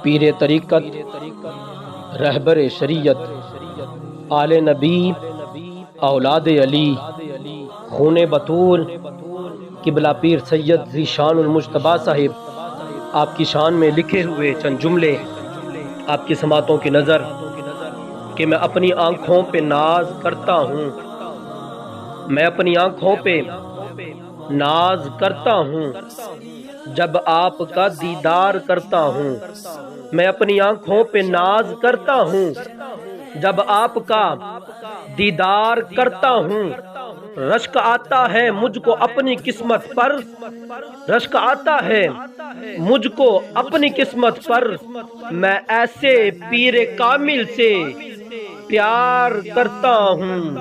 پیر طریقت، رہبر شریعت، آل نبی، اولاد علی، خون بطول، قبلہ پیر سید ذیشان المجتبیٰ صاحب آپ کی شان میں لکھے ہوئے چند جملے آپ کی سماعتوں کی نظر کہ میں اپنی آنکھوں پہ ناز کرتا ہوں، میں اپنی آنکھوں پہ ناز کرتا ہوں جب آپ کا دیدار کرتا ہوں، میں اپنی آنکھوں پہ ناز کرتا ہوں جب آپ کا دیدار کرتا ہوں۔ رشک آتا ہے مجھ کو اپنی قسمت پر، رشک آتا ہے مجھ کو اپنی قسمت پر، میں ایسے پیر کامل سے پیار کرتا ہوں۔